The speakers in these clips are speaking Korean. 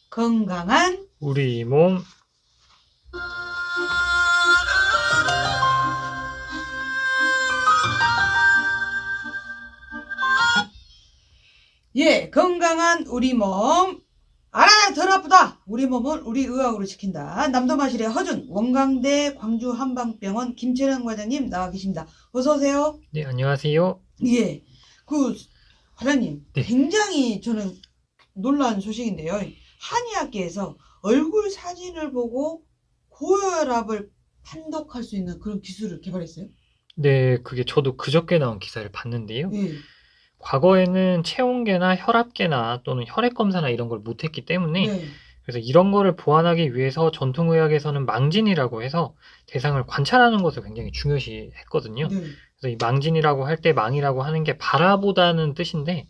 건강한 우리 몸. 건강한 우리 몸 알아야 덜 아프다. 우리 몸은 우리 의학으로 지킨다. 남도마실의 허준 원광대 광주 한방병원 김철현 과장님 나와 계십니다. 어서 오세요. 네, 안녕하세요. 예, 그 과장님 네. 굉장히 저는 놀라운 소식인데요. 한의학계에서 얼굴 사진을 보고 고혈압을 판독할 수 있는 그런 기술을 개발했어요. 네, 그게 저도 그저께 나온 기사를 봤는데요. 예, 과거에는 체온계나 혈압계나 또는 혈액 검사나 이런 걸 못했기 때문에 네, 그래서 이런 거를 보완하기 위해서 전통의학에서는 망진이라고 해서 대상을 관찰하는 것을 굉장히 중요시 했거든요. 네, 그래서 이 망진이라고 할 때 망이라고 하는 게 바라보다는 뜻인데,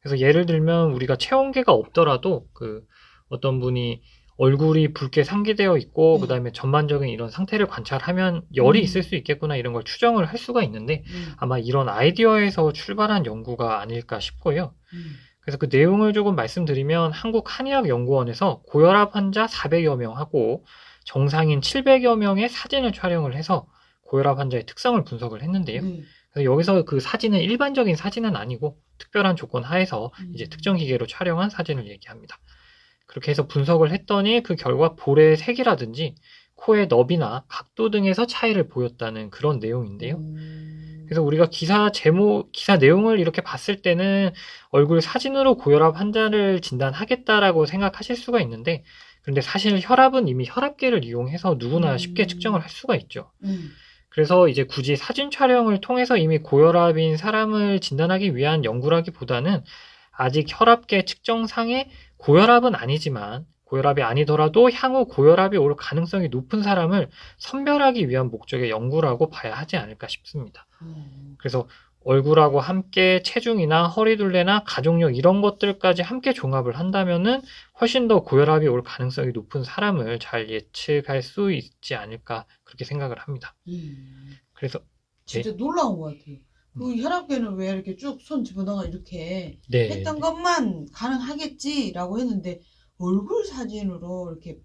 그래서 예를 들면 우리가 체온계가 없더라도 그 어떤 분이 얼굴이 붉게 상기되어 있고 네. 그다음에 전반적인 이런 상태를 관찰하면 열이 있을 음, 수 있겠구나 이런 걸 추정을 할 수가 있는데 음, 아마 이런 아이디어에서 출발한 연구가 아닐까 싶고요. 음. 그래서 그 내용을 조금 말씀드리면 한국한의학연구원에서 고혈압 환자 400여 명하고 정상인 700여 명의 사진을 촬영을 해서 고혈압 환자의 특성을 분석을 했는데요. 네. 그래서 여기서 그 사진은 일반적인 사진은 아니고 특별한 조건 하에서 이제 특정 음, 기계로 촬영한 사진을 얘기합니다. 그렇게 해서 분석을 했더니 그 결과 볼의 색이라든지 코의 너비나 각도 등에서 차이를 보였다는 그런 내용인데요. 오, 그래서 우리가 기사 제목, 기사 내용을 이렇게 봤을 때는 얼굴 사진으로 고혈압 환자를 진단하겠다라고 생각하실 수가 있는데, 그런데 사실 혈압은 이미 혈압계를 이용해서 누구나 쉽게 측정을 음, 할 수가 있죠. 음, 그래서 이제 굳이 사진 촬영을 통해서 이미 고혈압인 사람을 진단하기 위한 연구라기보다는 아직 혈압계 측정상에 고혈압은 아니지만 고혈압이 아니더라도 향후 고혈압이 올 가능성이 높은 사람을 선별하기 위한 목적의 연구라고 봐야 하지 않을까 싶습니다. 어, 그래서 얼굴하고 함께 체중이나 허리둘레나 가족력 이런 것들까지 함께 종합을 한다면은 훨씬 더 고혈압이 올 가능성이 높은 사람을 잘 예측할 수 있지 않을까 그렇게 생각을 합니다. 그래서 네, 진짜 놀라운 것 같아요. 음, 그 혈압계는 왜 이렇게 쭉 손 집어넣어 이렇게 네, 했던 것만 가능하겠지라고 했는데 얼굴 사진으로 이렇게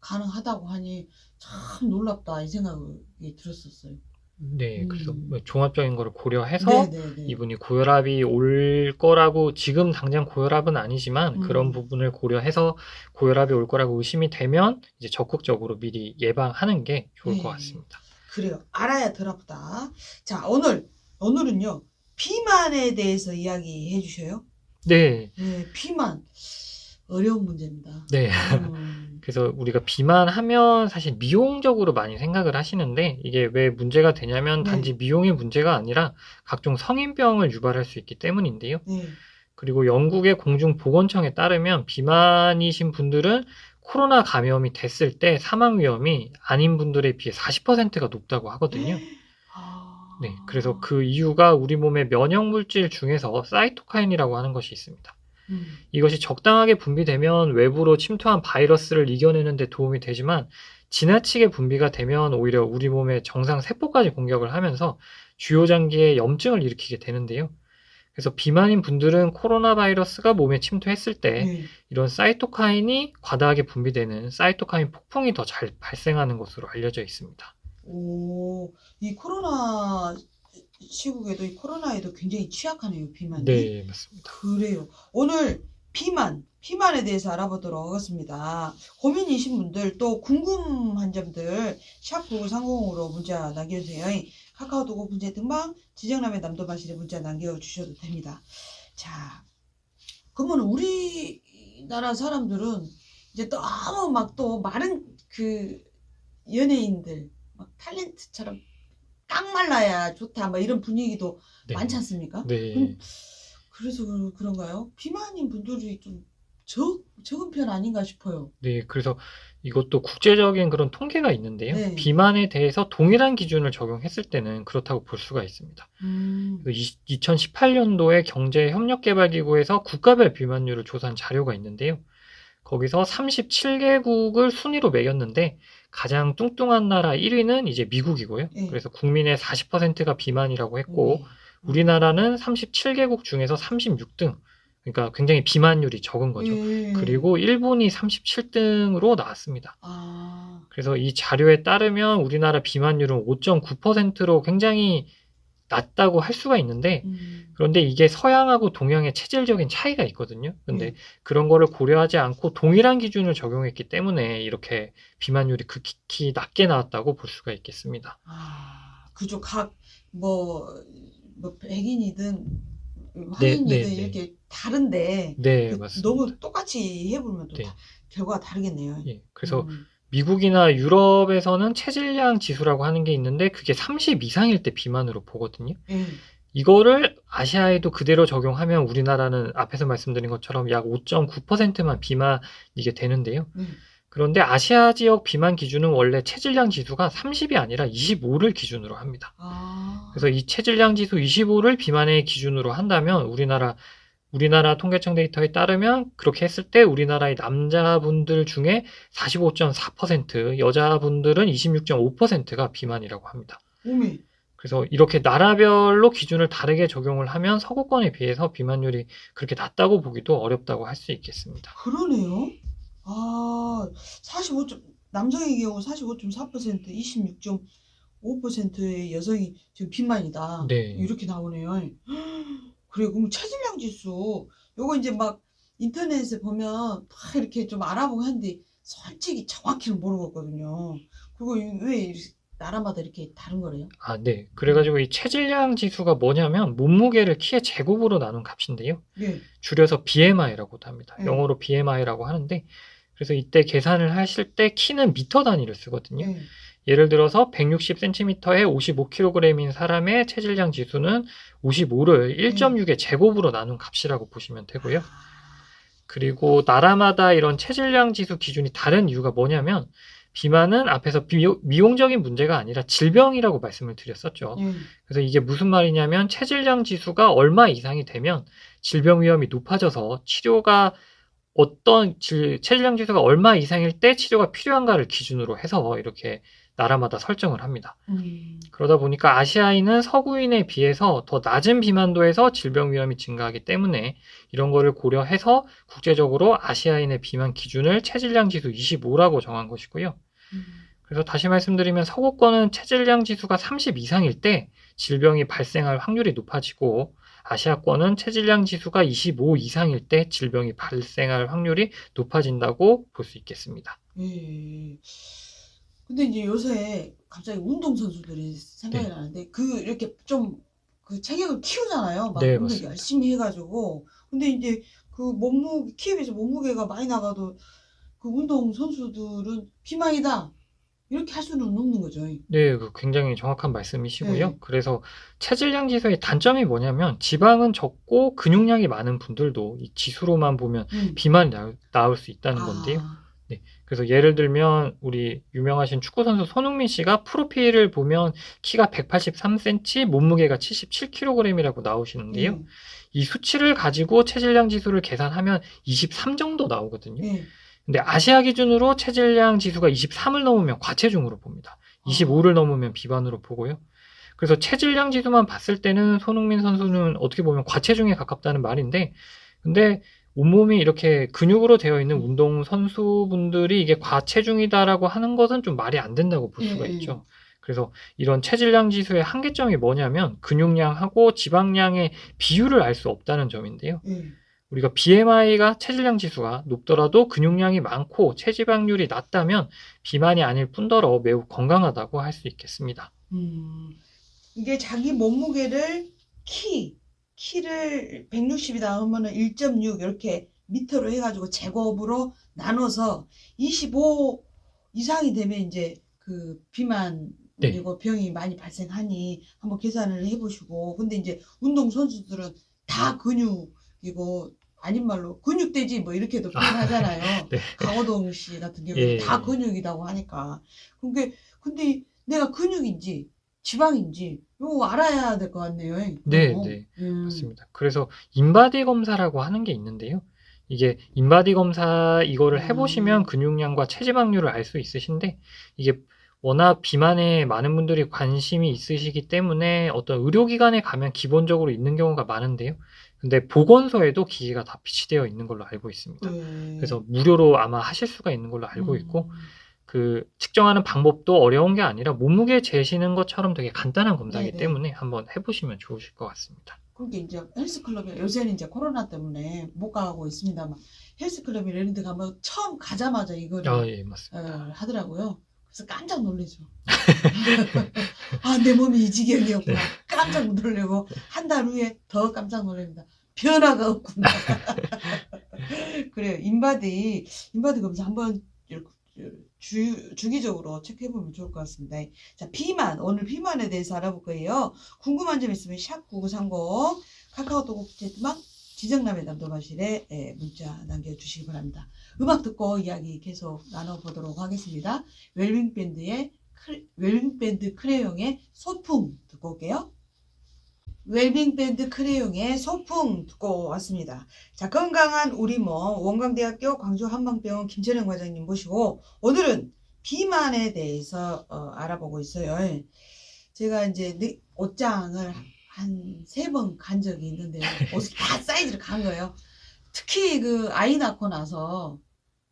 가능하다고 하니 참 놀랍다 이 생각이 들었었어요. 네. 그래서 음, 뭐 종합적인 거를 고려해서 네네네. 이분이 고혈압이 올 거라고 지금 당장 고혈압은 아니지만 그런 음, 부분을 고려해서 고혈압이 올 거라고 의심이 되면 이제 적극적으로 미리 예방하는 게 좋을 것 네. 같습니다. 그래요. 알아야 덜 아프다. 자, 오늘은요, 비만에 대해서 이야기해 주셔요. 네, 네, 비만. 어려운 문제입니다. 네. 그래서 우리가 비만하면 사실 미용적으로 많이 생각을 하시는데 이게 왜 문제가 되냐면 네, 단지 미용의 문제가 아니라 각종 성인병을 유발할 수 있기 때문인데요. 네. 그리고 영국의 공중보건청에 따르면 비만이신 분들은 코로나 감염이 됐을 때 사망 위험이 아닌 분들에 비해 40%가 높다고 하거든요. 네, 그래서 아, 그 이유가 우리 몸의 면역 물질 중에서 사이토카인이라고 하는 것이 있습니다. 음, 이것이 적당하게 분비되면 외부로 침투한 바이러스를 이겨내는 데 도움이 되지만 지나치게 분비가 되면 오히려 우리 몸의 정상 세포까지 공격을 하면서 주요 장기에 염증을 일으키게 되는데요. 그래서 비만인 분들은 코로나 바이러스가 몸에 침투했을 때 네. 이런 사이토카인이 과다하게 분비되는 사이토카인 폭풍이 더 잘 발생하는 것으로 알려져 있습니다. 오, 이 코로나 시국에도 이 코로나에도 굉장히 취약하네요, 비만이. 네, 맞습니다. 그래요. 오늘 비만에 대해서 알아보도록 하겠습니다. 고민이신 분들 또 궁금한 점들 샵9930으로 문자 남겨주세요. 카카오톡 오픈제 등방 지정남의 남도마실에 문자 남겨주셔도 됩니다. 자, 그러면 우리나라 사람들은 이제 너무 막 또 많은 그 연예인들 막 탤런트처럼 깡 말라야 좋다 막 이런 분위기도 많지 네, 않습니까? 네, 그래서 그런가요? 비만인 분들이 좀 적은 편 아닌가 싶어요. 네. 그래서 이것도 국제적인 그런 통계가 있는데요. 네. 비만에 대해서 동일한 기준을 적용했을 때는 그렇다고 볼 수가 있습니다. 음, 2018년도에 경제협력개발기구에서 국가별 비만율을 조사한 자료가 있는데요. 거기서 37개국을 순위로 매겼는데 가장 뚱뚱한 나라 1위는 이제 미국이고요. 네. 그래서 국민의 40%가 비만이라고 했고 네. 우리나라는 37개국 중에서 36등. 그러니까 굉장히 비만율이 적은 거죠. 예. 그리고 일본이 37등으로 나왔습니다. 아, 그래서 이 자료에 따르면 우리나라 비만율은 5.9%로 굉장히 낮다고 할 수가 있는데, 그런데 이게 서양하고 동양의 체질적인 차이가 있거든요. 근데 그런 거를 고려하지 않고 동일한 기준을 적용했기 때문에 이렇게 비만율이 극히 낮게 나왔다고 볼 수가 있겠습니다. 그죠. 뭐 백인이든 네, 황인이든 네, 네. 이렇게 다른데 네, 맞습니다. 너무 똑같이 해보면 또 네. 결과가 다르겠네요. 예, 그래서 미국이나 유럽에서는 체질량 지수라고 하는 게 있는데 그게 30 이상일 때 비만으로 보거든요. 이거를 아시아에도 그대로 적용하면 우리나라는 앞에서 말씀드린 것처럼 약 5.9%만 비만이게 되는데요. 그런데 아시아 지역 비만 기준은 원래 체질량 지수가 30이 아니라 25를 기준으로 합니다. 그래서 이 체질량 지수 25를 비만의 기준으로 한다면 우리나라 통계청 데이터에 따르면 그렇게 했을 때 우리나라의 남자분들 중에 45.4%, 여자분들은 26.5%가 비만이라고 합니다. 그래서 이렇게 나라별로 기준을 다르게 적용을 하면 서구권에 비해서 비만율이 그렇게 낮다고 보기도 어렵다고 할 수 있겠습니다. 그러네요. 남성의 경우 45.4%, 26.5%의 여성이 지금 비만이다. 네. 이렇게 나오네요. 그래, 그럼 체질량 지수, 요거 이제 막 인터넷에 보면 막 이렇게 좀 알아보고 하는데 솔직히 정확히는 모르겠거든요. 그리고 왜 나라마다 이렇게 다른 거래요? 네. 그래가지고 이 체질량 지수가 뭐냐면 몸무게를 키의 제곱으로 나눈 값인데요. 줄여서 BMI라고도 합니다. 영어로 BMI라고 하는데, 그래서 이때 계산을 하실 때 키는 미터 단위를 쓰거든요. 예를 들어서 160cm에 55kg인 사람의 체질량 지수는 55를 1.6의 제곱으로 나눈 값이라고 보시면 되고요. 그리고 나라마다 이런 체질량 지수 기준이 다른 이유가 뭐냐면 비만은 앞에서 미용적인 문제가 아니라 질병이라고 말씀을 드렸었죠. 그래서 이게 무슨 말이냐면 체질량 지수가 얼마 이상이 되면 질병 위험이 높아져서 체질량 지수가 얼마 이상일 때 치료가 필요한가를 기준으로 해서 이렇게 나라마다 설정을 합니다. 그러다 보니까 아시아인은 서구인에 비해서 더 낮은 비만도에서 질병 위험이 증가하기 때문에 이런 거를 고려해서 국제적으로 아시아인의 비만 기준을 체질량 지수 25라고 정한 것이고요. 그래서 다시 말씀드리면 서구권은 체질량 지수가 30 이상일 때 질병이 발생할 확률이 높아지고 아시아권은 체질량 지수가 25 이상일 때 질병이 발생할 확률이 높아진다고 볼 수 있겠습니다. 근데 이제 요새 갑자기 운동선수들이 생각이 나는데 이렇게 좀 그 체격을 키우잖아요. 막 운동 열심히 해가지고. 근데 이제 키에 비해서 몸무게가 많이 나가도 그 운동선수들은 비만이다. 이렇게 할 수는 없는 거죠. 네, 굉장히 정확한 말씀이시고요. 그래서 체질량 지수의 단점이 뭐냐면 지방은 적고 근육량이 많은 분들도 이 지수로만 보면 비만이 나올 수 있다는 건데요. 네, 그래서 예를 들면 우리 유명하신 축구선수 손흥민 씨가 프로필을 보면 키가 183cm, 몸무게가 77kg이라고 나오시는데요. 이 수치를 가지고 체질량 지수를 계산하면 23 정도 나오거든요. 근데 아시아 기준으로 체질량 지수가 23을 넘으면 과체중으로 봅니다. 25를 넘으면 비만으로 보고요. 그래서 체질량 지수만 봤을 때는 손흥민 선수는 어떻게 보면 과체중에 가깝다는 말인데, 근데 온몸이 이렇게 근육으로 되어 있는 운동 선수분들이 이게 과체중이다라고 하는 것은 좀 말이 안 된다고 볼 수가 있죠. 그래서 이런 체질량 지수의 한계점이 뭐냐면 근육량하고 지방량의 비율을 알 수 없다는 점인데요. 우리가 BMI가 체질량 지수가 높더라도 근육량이 많고 체지방률이 낮다면 비만이 아닐 뿐더러 매우 건강하다고 할 수 있겠습니다. 이게 자기 몸무게를 키를 160이다 하면은 1.6 이렇게 미터로 해가지고 제곱으로 나눠서 25 이상이 되면 이제 그 비만이고 병이 많이 발생하니 한번 계산을 해보시고. 근데 이제 운동선수들은 다 근육이고 아닌 말로 근육돼지 뭐 이렇게도 표현하잖아요. 강호동 씨 같은 경우는 다 근육이라고 하니까. 근데 내가 근육인지 지방인지 이거 알아야 될 것 같네요. 네, 맞습니다. 그래서 인바디 검사라고 하는 게 있는데요. 이게 인바디 검사 이거를 해보시면 근육량과 체지방률을 알 수 있으신데 이게 워낙 비만에 많은 분들이 관심이 있으시기 때문에 어떤 의료기관에 가면 기본적으로 있는 경우가 많은데요. 근데 보건소에도 기기가 다 비치되어 있는 걸로 알고 있습니다. 네. 그래서 무료로 아마 하실 수가 있는 걸로 알고 있고 그 측정하는 방법도 어려운 게 아니라 몸무게 재시는 것처럼 되게 간단한 검사이기 네네. 때문에 한번 해보시면 좋으실 것 같습니다. 그게 이제 헬스클럽에 요새는 이제 코로나 때문에 못 가고 있습니다만 헬스클럽이나 이런 데 가면 처음 가자마자 이거를 예, 맞습니다. 하더라고요. 그래서 깜짝 놀라죠. 아, 내 몸이 이 지경이었구나. 깜짝 놀래고 한 달 후에 더 깜짝 놀랍니다. 변화가 없구나. 그래요. 인바디 검사 한번 주기적으로 체크해보면 좋을 것 같습니다. 자, 비만. 오늘 비만에 대해서 알아볼 거예요. 궁금한 점 있으면 샵9930 카카오톡 채팅방 지정남의 담당관실에 문자 남겨주시기 바랍니다. 음악 듣고 이야기 계속 나눠보도록 하겠습니다. 웰빙밴드 크레용의 소풍 듣고 올게요. 웰빙밴드 크레용의 소풍 듣고 왔습니다. 자, 건강한 우리 몸 원광대학교 광주한방병원 김철영 과장님 모시고 오늘은 비만에 대해서 알아보고 있어요. 제가 이제 옷장을 한 3번 간 적이 있는데 옷을 다 사이즈를 간 거예요. 특히 그 아이 낳고 나서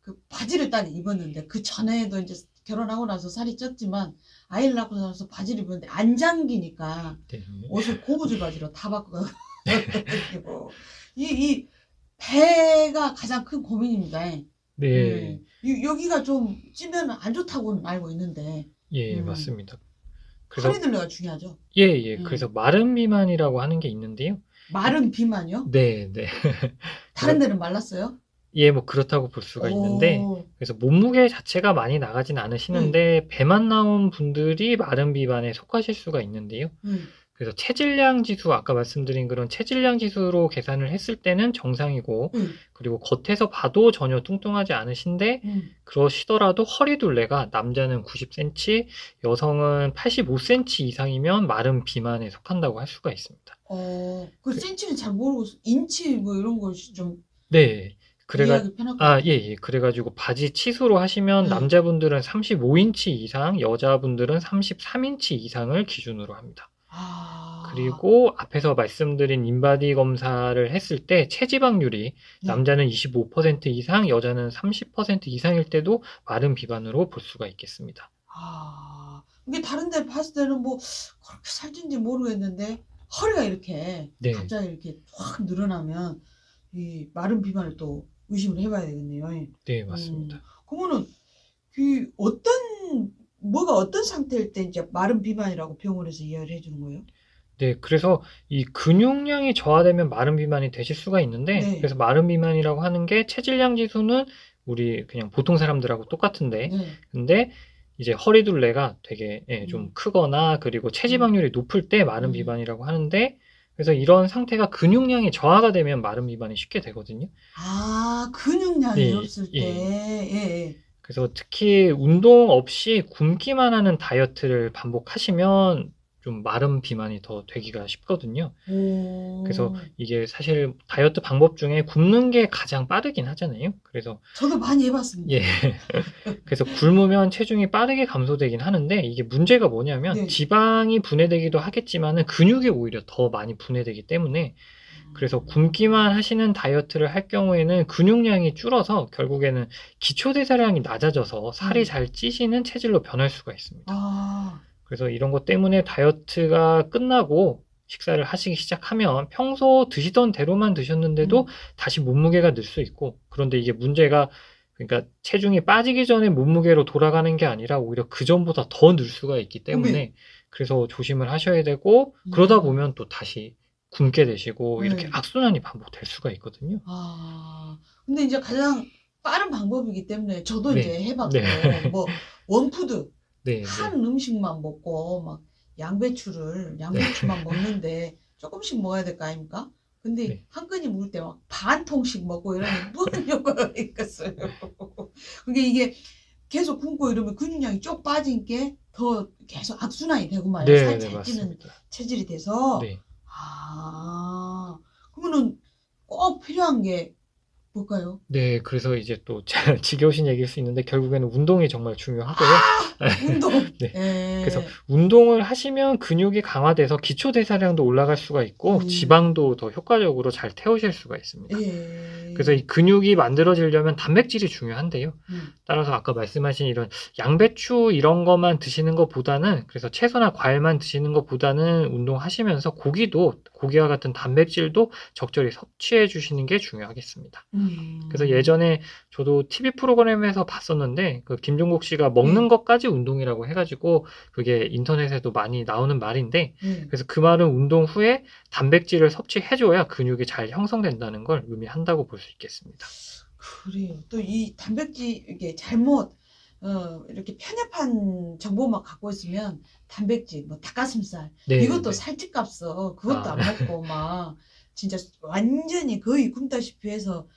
그 바지를 딱 입었는데 그 전에도 이제 결혼하고 나서 살이 쪘지만 아이를 낳고 나서 바지를 입었는데 안 잠기니까 네. 옷을 고무줄 바지로 다 바꾸고 이 배가 가장 큰 고민입니다. 네. 여기가 좀 찌면 안 좋다고는 알고 있는데 예, 맞습니다. 그래서 허리둘레가 중요하죠. 예. 그래서 마른 비만이라고 하는 게 있는데요. 마른 비만이요? 네. 다른 데는 말랐어요? 예, 뭐 그렇다고 볼 수가 있는데 그래서 몸무게 자체가 많이 나가진 않으시는데 배만 나온 분들이 마른 비만에 속하실 수가 있는데요. 그래서 체질량 지수, 아까 말씀드린 그런 체질량 지수로 계산을 했을 때는 정상이고 그리고 겉에서 봐도 전혀 뚱뚱하지 않으신데 그러시더라도 허리둘레가 남자는 90cm, 여성은 85cm 이상이면 마른 비만에 속한다고 할 수가 있습니다. 그 센치는 잘 모르고 인치 뭐 이런 걸 좀 네. 이해하기 편할 것 같아요. 예. 그래가지고 바지 치수로 하시면 남자분들은 35인치 이상, 여자분들은 33인치 이상을 기준으로 합니다. 그리고 앞에서 말씀드린 인바디 검사를 했을 때 체지방률이 남자는 25% 이상, 여자는 30% 이상일 때도 마른 비만으로 볼 수가 있겠습니다. 이게 다른 데 봤을 때는 뭐 그렇게 살찐지 모르겠는데 허리가 이렇게 갑자기 이렇게 확 늘어나면 이 마른 비만을 또 의심을 해봐야 되겠네요. 네, 맞습니다. 그러면은 그 뭐가 어떤 상태일 때 이제 마른 비만이라고 병원에서 이해를 해주는 거예요? 네, 그래서 이 근육량이 저하되면 마른 비만이 되실 수가 있는데 그래서 마른 비만이라고 하는 게 체질량 지수는 우리 그냥 보통 사람들하고 똑같은데 근데 이제 허리둘레가 되게 좀 크거나 그리고 체지방률이 높을 때 마른 비만이라고 하는데 그래서 이런 상태가 근육량이 저하가 되면 마른 비만이 쉽게 되거든요. 근육량이 없을 때. 그래서 특히 운동 없이 굶기만 하는 다이어트를 반복하시면 좀 마른 비만이 더 되기가 쉽거든요. 그래서 이게 사실 다이어트 방법 중에 굶는 게 가장 빠르긴 하잖아요. 그래서 저도 많이 해봤습니다. 그래서 굶으면 체중이 빠르게 감소되긴 하는데 이게 문제가 뭐냐면 지방이 분해되기도 하겠지만은 근육이 오히려 더 많이 분해되기 때문에 그래서 굶기만 하시는 다이어트를 할 경우에는 근육량이 줄어서 결국에는 기초대사량이 낮아져서 살이 잘 찌시는 체질로 변할 수가 있습니다. 그래서 이런 것 때문에 다이어트가 끝나고 식사를 하시기 시작하면 평소 드시던 대로만 드셨는데도 다시 몸무게가 늘 수 있고 그런데 이게 문제가 그러니까 체중이 빠지기 전에 몸무게로 돌아가는 게 아니라 오히려 그 전보다 더 늘 수가 있기 때문에 그래서 조심을 하셔야 되고 그러다 보면 또 다시 굶게 되시고 이렇게 악순환이 반복될 수가 있거든요. 근데 이제 가장 빠른 방법이기 때문에 저도 이제 해봤고 뭐 원푸드 한 음식만 먹고 막 양배추만 먹는데 조금씩 먹어야 될 거 아닙니까? 근데 한 끈이 먹을 때 막 반 통씩 먹고 이러면 무슨 효과가 있겠어요. 그게 이게 계속 굶고 이러면 근육량이 쭉 빠진 게 더 계속 악순환이 되고 말이에요. 살 잘 찌는 체질이 돼서. 그러면은 꼭 필요한 게 뭘까요? 네, 그래서 이제 또 지겨우신 얘기일 수 있는데 결국에는 운동이 정말 중요하고요. 운동. 네. 그래서 예. 운동을 하시면 근육이 강화돼서 기초 대사량도 올라갈 수가 있고 음. 지방도 더 효과적으로 잘 태우실 수가 있습니다. 그래서 이 예. 근육이 만들어지려면 단백질이 중요한데요. 음. 따라서 아까 말씀하신 이런 양배추 이런 것만 드시는 것보다는 그래서 채소나 과일만 드시는 것보다는 운동하시면서 고기와 같은 단백질도 적절히 섭취해 주시는 게 중요하겠습니다. 그래서 음. 예전에 저도 TV 프로그램에서 봤었는데 그 김종국 씨가 먹는 예. 것까지 운동이라고 해가지고 그게 인터넷에도 많이 나오는 말인데 예. 그래서 그 말은 운동 후에 단백질을 섭취해줘야 근육이 잘 형성된다는 걸 의미한다고 볼 수 있겠습니다. 그래요. 또 이 단백질 이게 잘못 이렇게 편협한 정보만 갖고 있으면 단백질 뭐 닭가슴살 네, 이것도 네. 살찔값어 그것도 아, 안 먹고 막 진짜 완전히 거의 굶다시피 해서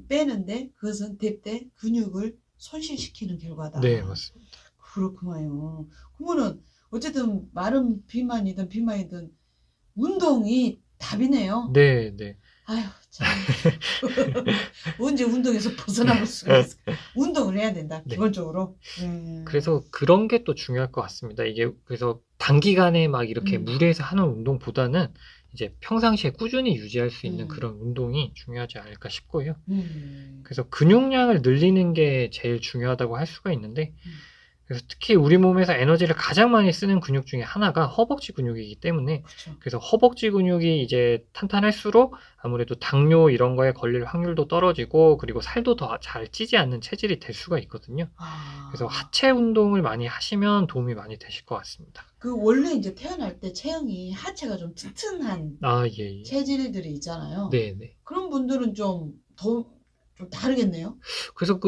빼는데 그것은 대때 근육을 손실시키는 네, 결과다. 맞습니다. 그렇구만요. 그러면은 어쨌든 마른 비만이든 운동이 답이네요. 네, 네. 아휴 참. 언제 운동에서 벗어나볼 수가 있을까? 운동을 해야 된다, 네. 기본적으로. 그래서 그런 게 또 중요할 것 같습니다. 이게 그래서 단기간에 막 이렇게 음, 무리해서 하는 운동보다는 이제 평상시에 꾸준히 유지할 수 있는 음, 그런 운동이 중요하지 않을까 싶고요. 음, 그래서 근육량을 늘리는 게 제일 중요하다고 할 수가 있는데, 음, 그래서 특히 우리 몸에서 에너지를 가장 많이 쓰는 근육 중에 하나가 허벅지 근육이기 때문에, 그쵸. 그래서 허벅지 근육이 이제 탄탄할수록 아무래도 당뇨 이런 거에 걸릴 확률도 떨어지고, 그리고 살도 더 잘 찌지 않는 체질이 될 수가 있거든요. 그래서 아, 하체 운동을 많이 하시면 도움이 많이 되실 것 같습니다. 그 원래 이제 태어날 때 체형이 하체가 좀 튼튼한 아, 예, 예. 체질들이 있잖아요. 네, 네. 그런 분들은 좀 다르겠네요. 그래서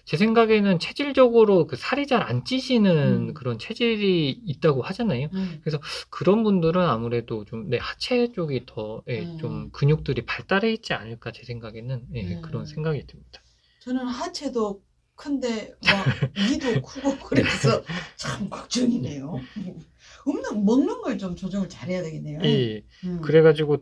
제 생각에는 체질적으로 그 살이 잘 안 찌시는 음, 그런 체질이 있다고 하잖아요. 음, 그래서 그런 분들은 아무래도 좀, 네, 하체 쪽이 더, 예, 좀 음, 근육들이 발달해 있지 않을까, 제 생각에는, 예, 그런 음. 생각이 듭니다. 저는 하체도 큰데 막 위도 크고 네, 그래서 참 네. 걱정이네요. 먹는 걸 좀 조정을 잘해야 되겠네요. 예, 음, 그래가지고,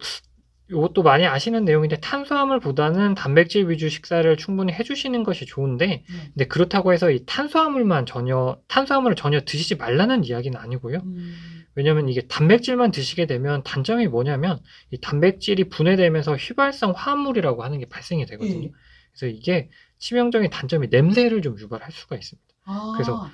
이것도 많이 아시는 내용인데, 탄수화물보다는 단백질 위주 식사를 충분히 해주시는 것이 좋은데, 음, 근데 그렇다고 해서 이 탄수화물을 전혀 드시지 말라는 이야기는 아니고요. 음, 왜냐면 이게 단백질만 드시게 되면 단점이 뭐냐면 이 단백질이 분해되면서 휘발성 화합물이라고 하는 게 발생이 되거든요. 예. 그래서 이게 치명적인 단점이 냄새를 좀 유발할 수가 있습니다. 그래서 아,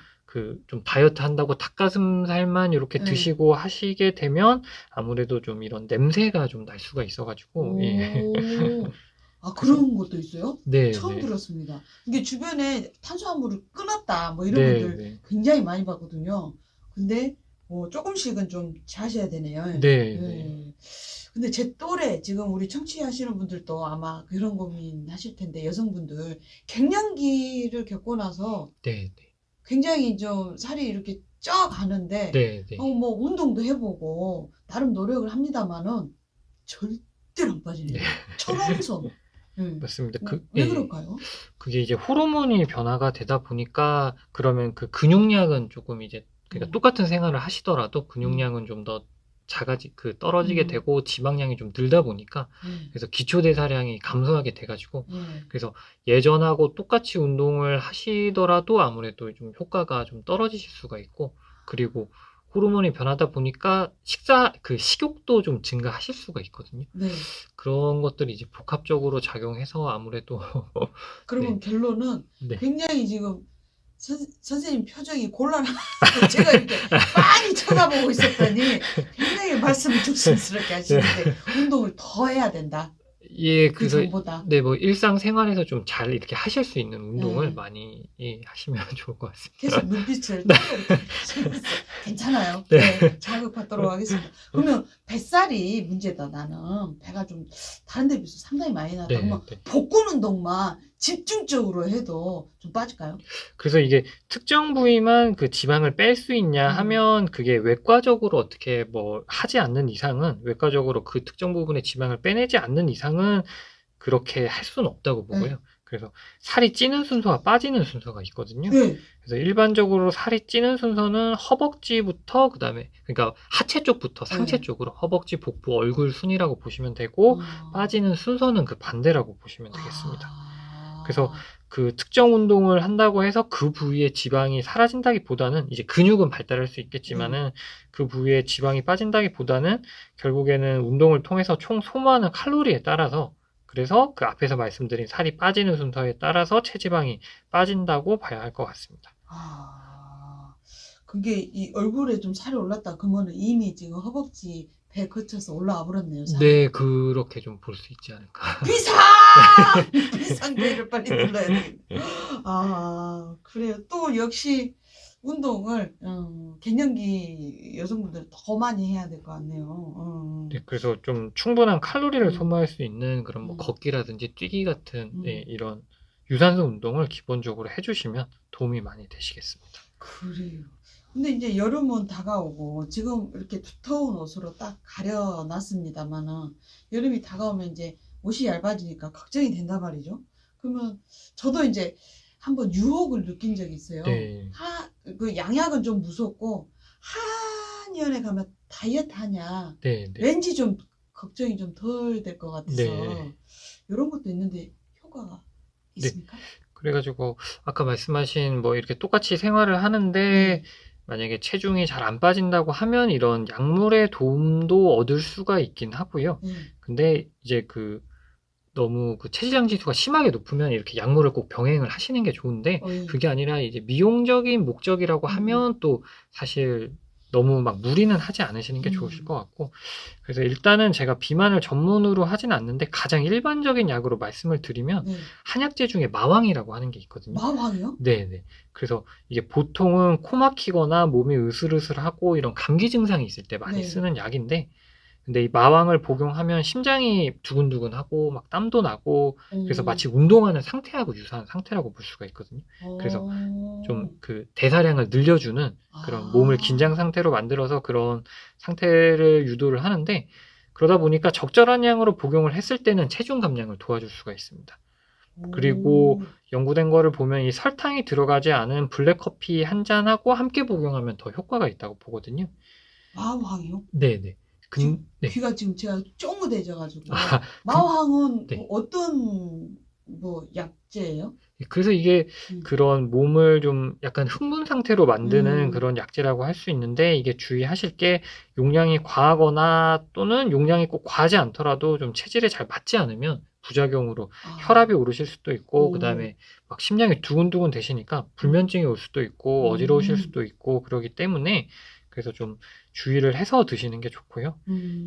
좀 다이어트 한다고 닭가슴살만 이렇게 예. 드시고 하시게 되면 아무래도 좀 이런 냄새가 좀 날 수가 있어가지고 예. 오, 아, 그래서 그런 것도 있어요? 네, 처음 네, 들었습니다. 이게 주변에 탄수화물을 끊었다, 뭐 이런 네, 분들 네, 굉장히 많이 봤거든요. 근데, 조금씩은 좀 하셔야 되네요. 네, 네, 예. 근데 제 또래, 지금 우리 청취하시는 분들도 아마 그런 고민 하실 텐데, 여성분들, 갱년기를 겪고 나서 네, 굉장히 좀 살이 이렇게 쪄 가는데, 네, 네. 뭐 운동도 해보고, 나름 노력을 합니다만은, 절대로 안 네, 빠지네요. 철옹성. 예. 맞습니다. 왜 그럴까요? 그게 이제 호르몬이 변화가 되다 보니까 그러면 그 근육량은 조금 이제 그러니까 음, 똑같은 생활을 하시더라도 음, 근육량은 좀 더 떨어지게 음, 되고 지방량이 좀 늘다 보니까 예, 그래서 기초 대사량이 감소하게 돼가지고 예. 그래서 예전하고 똑같이 운동을 하시더라도 아무래도 좀 효과가 좀 떨어지실 수가 있고 그리고 호르몬이 변하다 보니까 식욕도 좀 증가하실 수가 있거든요. 네. 그런 것들이 이제 복합적으로 작용해서 아무래도 네, 그러면 결론은 네. 굉장히 지금 선생님 표정이 곤란하고 제가 이렇게 빤히 쳐다보고 있었더니 굉장히 말씀을 조심스럽게 네. 하시는데 운동을 더 해야 된다. 예, 그 그래서 전보다. 네, 뭐 일상생활에서 좀 잘 이렇게 하실 수 있는 운동을 예. 많이 예, 하시면 좋을 것 같습니다. 계속 눈빛을 동그랗게 하시면서 괜찮아요. 네. 네, 자극받도록 하겠습니다. 그러면 뱃살이 문제다. 나는 배가 좀 다른 데 비해서 상당히 많이 나다. 네, 그러면 네. 복근 운동만 집중적으로 해도 좀 빠질까요? 그래서 이게 특정 부위만 그 지방을 뺄 수 있냐 음, 하면 그게 외과적으로 어떻게 뭐 하지 않는 이상은 외과적으로 그 특정 부분의 지방을 빼내지 않는 이상은 그렇게 할 수는 없다고 네. 보고요. 그래서 살이 찌는 순서와 빠지는 순서가 있거든요. 네. 그래서 일반적으로 살이 찌는 순서는 허벅지부터 그다음에 그러니까 하체 쪽부터 상체 네. 쪽으로 허벅지, 복부, 얼굴 순이라고 보시면 되고 빠지는 순서는 그 반대라고 보시면 되겠습니다. 그래서 그 특정 운동을 한다고 해서 그 부위의 지방이 사라진다기보다는 이제 근육은 발달할 수 있겠지만은 그 부위의 지방이 빠진다기보다는 결국에는 운동을 통해서 총 소모하는 칼로리에 따라서 그래서 그 앞에서 말씀드린 살이 빠지는 순서에 따라서 체지방이 빠진다고 봐야 할 것 같습니다. 그게 이 얼굴에 좀 살이 올랐다 그러면 이미 지금 허벅지 배 거쳐서 올라와 버렸네요. 살이. 네, 그렇게 좀 볼 수 있지 않을까. 비상! 비상벨을 빨리 눌러야 돼. 그래요. 또 역시 운동을 갱년기 여성분들 더 많이 해야 될 것 같네요. 네, 그래서 좀 충분한 칼로리를 음. 소모할 수 있는 그런 뭐 음. 걷기라든지 뛰기 같은 음. 네, 이런 유산소 운동을 기본적으로 해주시면 도움이 많이 되시겠습니다. 그래요. 근데 이제 여름은 다가오고 지금 이렇게 두터운 옷으로 딱 가려놨습니다만은 여름이 다가오면 이제 옷이 얇아지니까 걱정이 된단 말이죠. 그러면 저도 이제 한번 유혹을 느낀 적이 있어요. 네, 그 양약은 좀 무섭고 한의원에 가면 다이어트 하냐 네, 네. 왠지 좀 걱정이 좀 덜 될 것 같아서 네. 이런 것도 있는데 효과가 네. 있습니까? 그래가지고 아까 말씀하신 뭐 이렇게 똑같이 생활을 하는데 만약에 체중이 잘 안 빠진다고 하면 이런 약물의 도움도 얻을 수가 있긴 하고요. 근데 이제 그 너무 그 체지방 지수가 심하게 높으면 이렇게 약물을 꼭 병행을 하시는 게 좋은데 그게 아니라 이제 미용적인 목적이라고 하면 또 사실 너무 막 무리는 하지 않으시는 게 좋으실 것 같고 그래서 일단은 제가 비만을 전문으로 하진 않는데 가장 일반적인 약으로 말씀을 드리면 한약재 중에 마왕이라고 하는 게 있거든요. 마왕이요? 네네. 그래서 이게 보통은 코 막히거나 몸이 으슬으슬하고 이런 감기 증상이 있을 때 많이 쓰는 약인데 근데 이 마왕을 복용하면 심장이 두근두근하고 막 땀도 나고 그래서 마치 운동하는 상태하고 유사한 상태라고 볼 수가 있거든요. 그래서 좀 그 대사량을 늘려주는 그런 몸을 긴장 상태로 만들어서 그런 상태를 유도를 하는데 그러다 보니까 적절한 양으로 복용을 했을 때는 체중 감량을 도와줄 수가 있습니다. 그리고 연구된 거를 보면 이 설탕이 들어가지 않은 블랙커피 한 잔하고 함께 복용하면 더 효과가 있다고 보거든요. 마왕이요? 네네. 네. 귀가 지금 제가 쫑긋해져가지고 마왕은 네. 어떤 뭐 약재예요? 그래서 이게 그런 몸을 좀 약간 흥분 상태로 만드는 그런 약재라고 할 수 있는데 이게 주의하실 게 용량이 과하거나 또는 용량이 꼭 과하지 않더라도 좀 체질에 잘 맞지 않으면 부작용으로 혈압이 오르실 수도 있고 그다음에 막 심장이 두근두근 되시니까 불면증이 올 수도 있고 어지러우실 수도 있고 그러기 때문에 그래서 좀 주의를 해서 드시는 게 좋고요.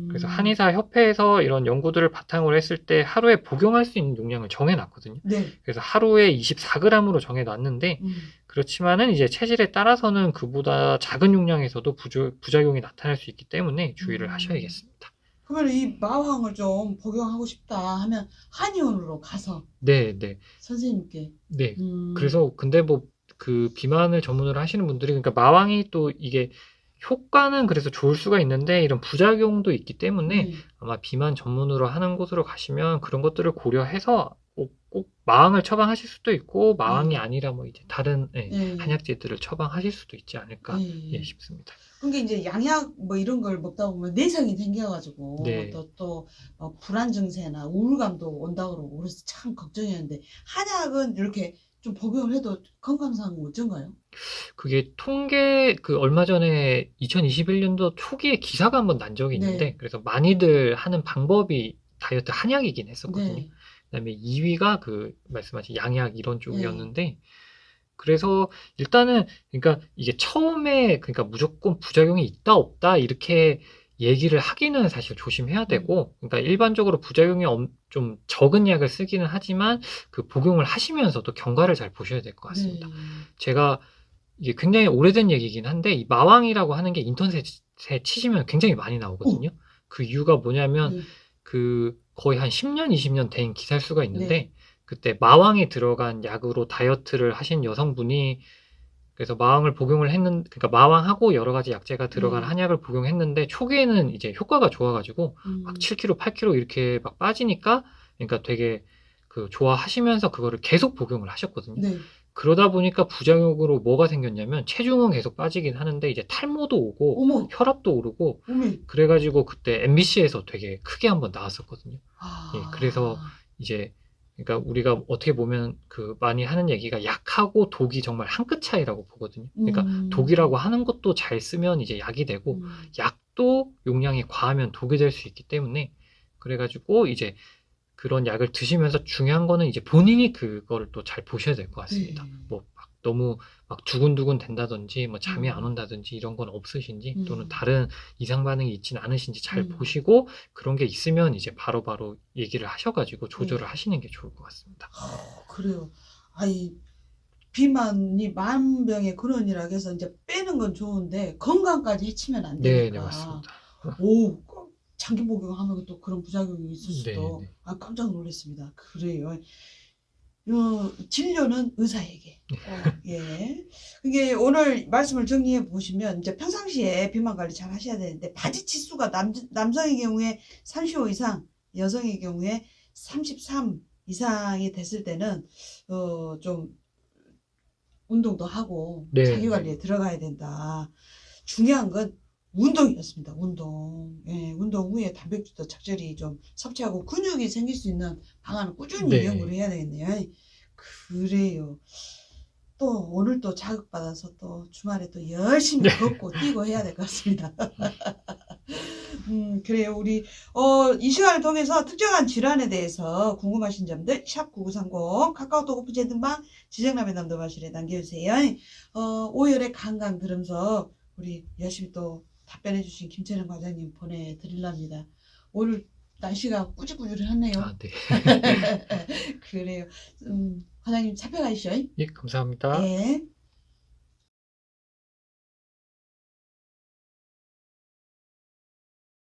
그래서 한의사 협회에서 이런 연구들을 바탕으로 했을 때 하루에 복용할 수 있는 용량을 정해놨거든요. 그래서 하루에 24g으로 정해놨는데 그렇지만은 이제 체질에 따라서는 그보다 작은 용량에서도 부작용이 나타날 수 있기 때문에 주의를 하셔야겠습니다. 그러면 이 마왕을 좀 복용하고 싶다 하면 한의원으로 가서 네. 선생님께 네. 그래서 근데 뭐 그 비만을 전문으로 하시는 분들이 그러니까 마왕이 또 이게 효과는 그래서 좋을 수가 있는데 이런 부작용도 있기 때문에 아마 비만 전문으로 하는 곳으로 가시면 그런 것들을 고려해서 꼭 마왕을 처방하실 수도 있고 마왕이 아니라 뭐 이제 다른 한약재들을 처방하실 수도 있지 않을까 싶습니다. 그게 이제 양약 뭐 이런 걸 먹다 보면 내성이 생겨가지고 또 불안 증세나 우울감도 온다고 그러고 그래서 참 걱정이었는데 한약은 이렇게 좀 복용을 해도 건강상 어쩐가요? 그게 그 얼마 전에 2021년도 초기에 기사가 한번 난 적이 있는데 그래서 많이들 하는 방법이 다이어트 한약이긴 했었거든요. 그다음에 2위가 그 말씀하신 양약 이런 쪽이었는데 그래서 일단은 그러니까 이게 처음에 그러니까 무조건 부작용이 있다 없다 이렇게 얘기를 하기는 사실 조심해야 되고 그러니까 일반적으로 부작용이 좀 적은 약을 쓰기는 하지만 그 복용을 하시면서도 경과를 잘 보셔야 될 것 같습니다. 제가 이게 굉장히 오래된 얘기긴 한데 이 마왕이라고 하는 게 인터넷에 치시면 굉장히 많이 나오거든요. 그 이유가 뭐냐면 그 거의 한 10년, 20년 된 기사일 수가 있는데 그때 마왕이 들어간 약으로 다이어트를 하신 여성분이 그래서 마왕을 복용을 그러니까 마왕하고 여러 가지 약재가 들어간 한약을 복용했는데 초기에는 이제 효과가 좋아가지고 막 7kg, 8kg 이렇게 막 빠지니까 그러니까 되게 그 좋아하시면서 그거를 계속 복용을 하셨거든요. 네. 그러다 보니까 부작용으로 뭐가 생겼냐면 체중은 계속 빠지긴 하는데 이제 탈모도 오고 어머, 혈압도 오르고 어머. 그래가지고 그때 MBC에서 되게 크게 한번 나왔었거든요. 예, 그래서 아, 이제 그러니까 우리가 어떻게 보면 그 많이 하는 얘기가 약하고 독이 정말 한 끗 차이라고 보거든요. 그러니까 독이라고 하는 것도 잘 쓰면 이제 약이 되고 약도 용량이 과하면 독이 될 수 있기 때문에 그래가지고 이제 그런 약을 드시면서 중요한 거는 이제 본인이 그거를 또 잘 보셔야 될 것 같습니다. 네. 뭐 막 너무 막 두근두근 된다든지 뭐 잠이 안 음. 온다든지 이런 건 없으신지 또는 음. 다른 이상 반응이 있지는 않으신지 잘 음. 보시고 그런 게 있으면 이제 바로바로 얘기를 하셔가지고 조절을 네. 하시는 게 좋을 것 같습니다. 그래요. 아이, 비만이 만병의 근원이라 해서 이제 빼는 건 좋은데 건강까지 해치면 안 네, 네, 되니까. 맞습니다. 오, 장기 복용하면 또 그런 부작용이 있을 네, 수도. 네. 아, 깜짝 놀랐습니다. 그래요. 진료는 의사에게. 예. 이게 오늘 말씀을 정리해 보시면 이제 평상시에 비만 관리 잘 하셔야 되는데 바지 치수가 남성의 경우에 35 이상, 여성의 경우에 33 이상이 됐을 때는 좀 운동도 하고 네, 자기 네. 관리에 들어가야 된다. 중요한 건 운동이었습니다. 운동. 예, 운동 후에 단백질도 적절히 좀 섭취하고 근육이 생길 수 있는 방안을 꾸준히 네. 연구를 해야 되겠네요. 그래요. 또 오늘 또 자극받아서 또 주말에 또 열심히 걷고 뛰고 해야 될 것 같습니다. 그래요. 우리 이 시간을 통해서 특정한 질환에 대해서 궁금하신 점들 샵 9930 카카오톡 오픈 채팅방 지정남의 남도마실에 남겨주세요. 오열의 강강 들으면서 우리 열심히 또 답변해주신 김채령 과장님 보내드리랍니다. 오늘 날씨가 꾸질꾸질하네요. 아, 네. 그래요. 과장님 잡혀가시죠. 예, 감사합니다. 예.